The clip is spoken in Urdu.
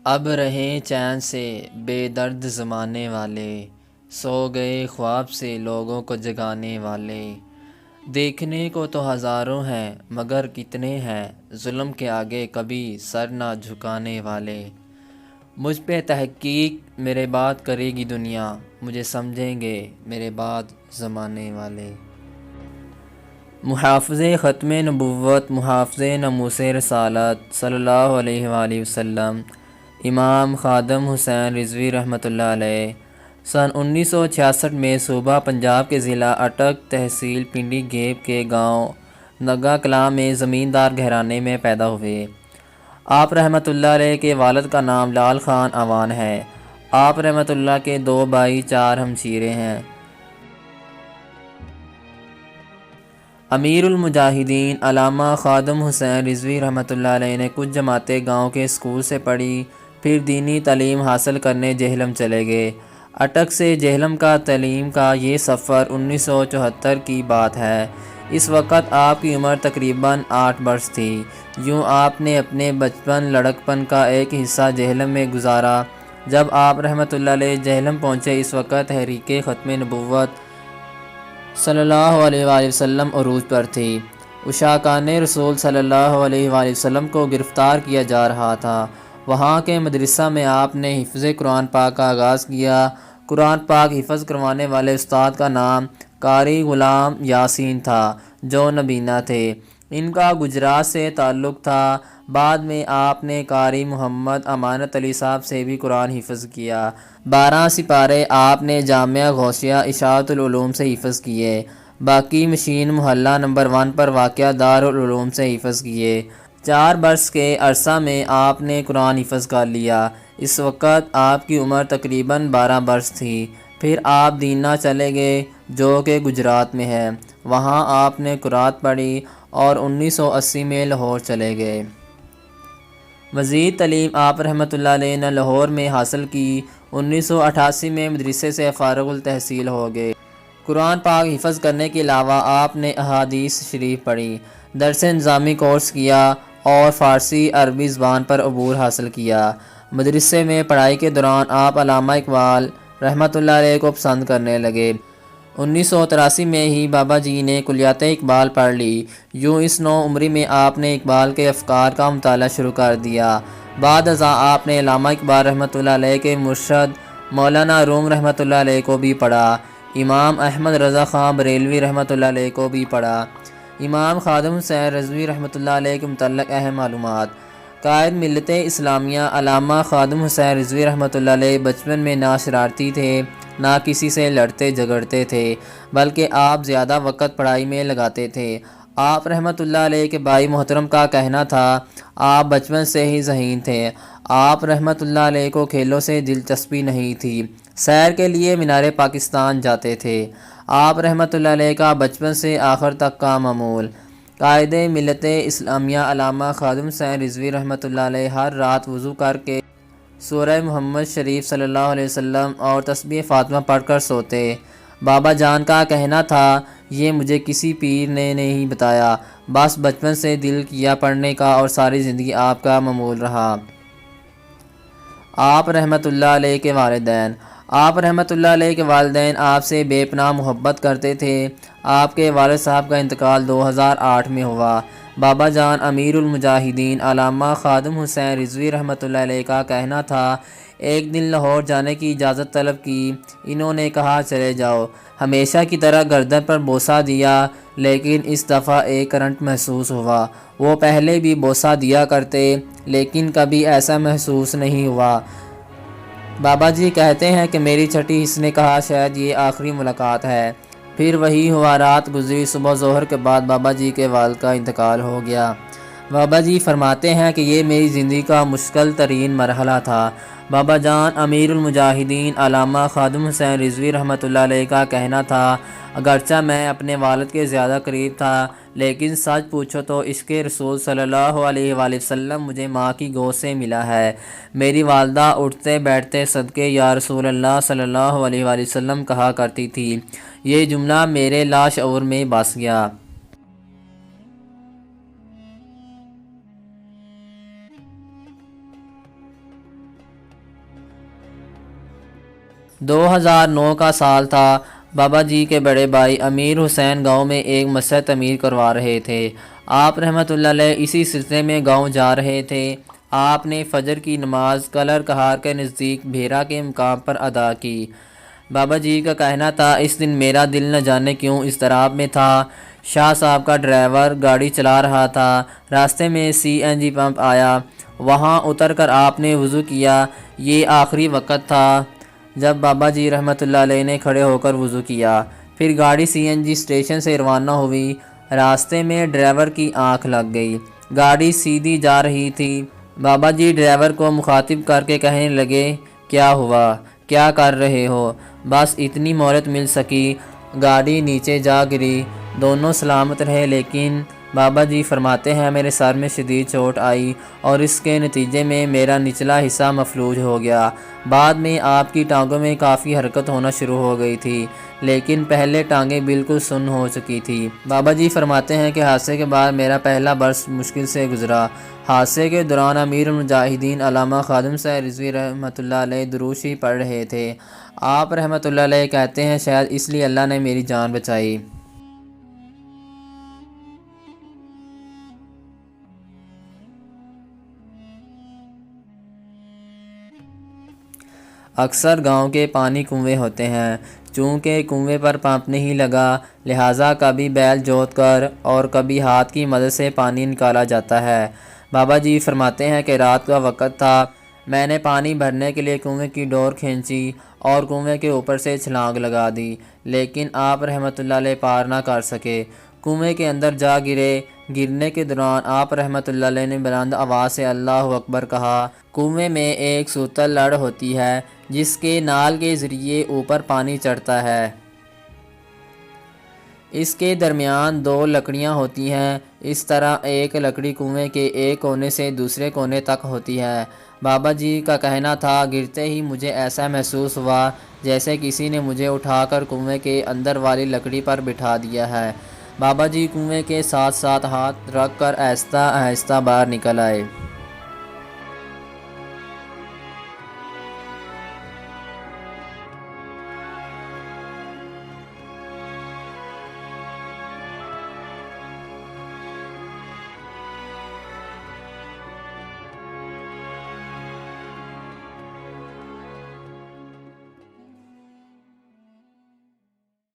اب رہیں چین سے بے درد زمانے والے، سو گئے خواب سے لوگوں کو جگانے والے۔ دیکھنے کو تو ہزاروں ہیں مگر کتنے ہیں ظلم کے آگے کبھی سر نہ جھکانے والے۔ مجھ پہ تحقیق میرے بات کرے گی دنیا، مجھے سمجھیں گے میرے بعد زمانے والے۔ محافظ ختم نبوت، محافظ ناموس رسالت صلی اللہ علیہ وآلہ وسلم، امام خادم حسین رضوی رحمۃ اللہ علیہ سن 1966 میں صوبہ پنجاب کے ضلع اٹک، تحصیل پنڈی گھیب کے گاؤں نگا کلاں میں زمیندار گھرانے میں پیدا ہوئے۔ آپ رحمۃ اللہ علیہ کے والد کا نام لال خان اعوان ہے۔ آپ رحمۃ اللہ کے 2 بھائی 4 ہمشیرے ہیں۔ امیر المجاہدین علامہ خادم حسین رضوی رحمۃ اللہ علیہ نے کچھ جماعتیں گاؤں کے اسکول سے پڑھی، پھر دینی تعلیم حاصل کرنے جہلم چلے گئے۔ اٹک سے جہلم کا تعلیم کا یہ سفر 1974 کی بات ہے۔ اس وقت آپ کی عمر تقریباً 8 برس تھی۔ یوں آپ نے اپنے بچپن لڑکپن کا ایک حصہ جہلم میں گزارا۔ جب آپ رحمۃ اللہ علیہ جہلم پہنچے اس وقت تحریک ختم نبوت صلی اللہ علیہ وآلہ وسلم عروج پر تھی۔ عشاقان رسول صلی اللہ علیہ وآلہ وسلم کو گرفتار کیا جا رہا تھا۔ وہاں کے مدرسہ میں آپ نے حفظ قرآن پاک کا آغاز کیا۔ قرآن پاک حفظ کروانے والے استاد کا نام قاری غلام یاسین تھا جو نبینا تھے۔ ان کا گجرات سے تعلق تھا۔ بعد میں آپ نے قاری محمد امانت علی صاحب سے بھی قرآن حفظ کیا۔ 12 سپارے آپ نے جامعہ غوثیہ اشاعت العلوم سے حفظ کیے۔ باقی مشین محلہ نمبر 1 پر واقع دارالعلوم سے حفظ کیے۔ 4 برس کے عرصہ میں آپ نے قرآن حفظ کر لیا۔ اس وقت آپ کی عمر تقریباً 12 برس تھی۔ پھر آپ دینا چلے گئے جو کہ گجرات میں ہے۔ وہاں آپ نے قرات پڑھی اور 1980 میں لاہور چلے گئے۔ مزید تعلیم آپ رحمۃ اللہ علیہ نے لاہور میں حاصل کی۔ 1988 میں مدرسے سے فارغ التحصیل ہو گئے۔ قرآن پاک حفظ کرنے کے علاوہ آپ نے احادیث شریف پڑھی، درس نظامی کورس کیا اور فارسی عربی زبان پر عبور حاصل کیا۔ مدرسے میں پڑھائی کے دوران آپ علامہ اقبال رحمۃ اللہ علیہ کو پسند کرنے لگے۔ 1983 میں ہی بابا جی نے کلیات اقبال پڑھ لی۔ یوں اس نو عمری میں آپ نے اقبال کے افکار کا مطالعہ شروع کر دیا۔ بعد ازاں آپ نے علامہ اقبال رحمۃ اللہ علیہ کے مرشد مولانا روم رحمۃ اللہ علیہ کو بھی پڑھا۔ امام احمد رضا خان بریلوی رحمۃ اللہ علیہ کو بھی پڑھا۔ امام خادم حسین رضوی رحمۃ اللہ علیہ کے متعلق اہم معلومات۔ قائد ملت اسلامیہ علامہ خادم حسین رضوی رحمۃ اللہ علیہ بچپن میں نہ شرارتی تھے، نہ کسی سے لڑتے جھگڑتے تھے، بلکہ آپ زیادہ وقت پڑھائی میں لگاتے تھے۔ آپ رحمۃ اللہ علیہ کے بھائی محترم کا کہنا تھا، آپ بچپن سے ہی ذہین تھے۔ آپ رحمۃ اللہ علیہ کو کھیلوں سے دلچسپی نہیں تھی، سیر کے لیے مینار پاکستان جاتے تھے۔ آپ رحمۃ اللہ علیہ کا بچپن سے آخر تک کا معمول۔ قائد ملت اسلامیہ علامہ خادم حسین رضوی رحمۃ اللہ علیہ ہر رات وضو کر کے سورہ محمد شریف صلی اللہ علیہ وسلم اور تسبیح فاطمہ پڑھ کر سوتے۔ بابا جان کا کہنا تھا، یہ مجھے کسی پیر نے نہیں بتایا، بس بچپن سے دل کیا پڑھنے کا اور ساری زندگی آپ کا معمول رہا۔ آپ رحمۃ اللہ علیہ کے والدین۔ آپ رحمۃ اللہ علیہ کے والدین آپ سے بے پناہ محبت کرتے تھے۔ آپ کے والد صاحب کا انتقال 2008 میں ہوا۔ بابا جان امیر المجاہدین علامہ خادم حسین رضوی رحمۃ اللہ علیہ کا کہنا تھا، ایک دن لاہور جانے کی اجازت طلب کی۔ انہوں نے کہا چلے جاؤ۔ ہمیشہ کی طرح گردن پر بوسہ دیا، لیکن اس دفعہ ایک کرنٹ محسوس ہوا۔ وہ پہلے بھی بوسہ دیا کرتے لیکن کبھی ایسا محسوس نہیں ہوا۔ بابا جی کہتے ہیں کہ میری چھٹی حص نے کہا شاید یہ آخری ملاقات ہے۔ پھر وہی ہوا، رات گزری، صبح ظہر کے بعد بابا جی کے والد کا انتقال ہو گیا۔ بابا جی فرماتے ہیں کہ یہ میری زندگی کا مشکل ترین مرحلہ تھا۔ بابا جان امیر المجاہدین علامہ خادم حسین رضوی رحمۃ اللہ علیہ کا کہنا تھا، اگرچہ میں اپنے والد کے زیادہ قریب تھا، لیکن سچ پوچھو تو عشق رسول صلی اللہ علیہ وآلہ وسلم مجھے ماں کی گود سے ملا ہے۔ میری والدہ اٹھتے بیٹھتے صدقے یا رسول اللہ صلی اللہ علیہ وآلہ وسلم کہا کرتی تھی۔ یہ جملہ میرے لاشعور میں بس گیا۔ 2009 کا سال تھا۔ بابا جی کے بڑے بھائی امیر حسین گاؤں میں ایک مسجد تعمیر کروا رہے تھے۔ آپ رحمۃ اللہ علیہ اسی سلسلے میں گاؤں جا رہے تھے۔ آپ نے فجر کی نماز کلر کہار کے نزدیک بھیرا کے مقام پر ادا کی۔ بابا جی کا کہنا تھا، اس دن میرا دل نہ جانے کیوں اضطراب میں تھا۔ شاہ صاحب کا ڈرائیور گاڑی چلا رہا تھا۔ راستے میں CNG پمپ آیا، وہاں اتر کر آپ نے وضو کیا۔ یہ آخری وقت تھا جب بابا جی رحمۃ اللہ علیہ نے کھڑے ہو کر وضو کیا۔ پھر گاڑی CNG اسٹیشن سے روانہ ہوئی۔ راستے میں ڈرائیور کی آنکھ لگ گئی، گاڑی سیدھی جا رہی تھی۔ بابا جی ڈرائیور کو مخاطب کر کے کہنے لگے، کیا ہوا، کیا کر رہے ہو؟ بس اتنی مہلت مل سکی، گاڑی نیچے جا گری، دونوں سلامت رہے، لیکن بابا جی فرماتے ہیں میرے سر میں شدید چوٹ آئی اور اس کے نتیجے میں میرا نچلا حصہ مفلوج ہو گیا۔ بعد میں آپ کی ٹانگوں میں کافی حرکت ہونا شروع ہو گئی تھی، لیکن پہلے ٹانگیں بالکل سن ہو چکی تھی۔ بابا جی فرماتے ہیں کہ حادثے کے بعد میرا پہلا برس مشکل سے گزرا۔ حادثے کے دوران امیر المجاہدین علامہ خادم صاحب رضوی رحمۃ اللہ علیہ درود شریف پڑھ رہے تھے۔ آپ رحمۃ اللہ علیہ کہتے ہیں، شاید اس لیے اللہ نے میری جان بچائی۔ اکثر گاؤں کے پانی کنویں ہوتے ہیں، چونکہ کنویں پر پمپ نہیں لگا، لہٰذا کبھی بیل جوت کر اور کبھی ہاتھ کی مدد سے پانی نکالا جاتا ہے۔ بابا جی فرماتے ہیں کہ رات کا وقت تھا، میں نے پانی بھرنے کے لیے کنویں کی ڈور کھینچی اور کنویں کے اوپر سے چھلانگ لگا دی، لیکن آپ رحمۃ اللہ علیہ پار نہ کر سکے، کنویں کے اندر جا گرے۔ گرنے کے دوران آپ رحمۃ اللہ علیہ نے بلند آواز سے اللہ اکبر کہا۔ کنویں میں ایک سوتل لڑ ہوتی ہے جس کے نال کے ذریعے اوپر پانی چڑھتا ہے۔ اس کے درمیان 2 لکڑیاں ہوتی ہیں، اس طرح ایک لکڑی کنویں کے ایک کونے سے دوسرے کونے تک ہوتی ہے۔ بابا جی کا کہنا تھا، گرتے ہی مجھے ایسا محسوس ہوا جیسے کسی نے مجھے اٹھا کر کنویں کے اندر والی لکڑی پر بٹھا دیا ہے۔ بابا جی کنویں کے ساتھ ساتھ ہاتھ رکھ کر آہستہ آہستہ باہر نکل آئے۔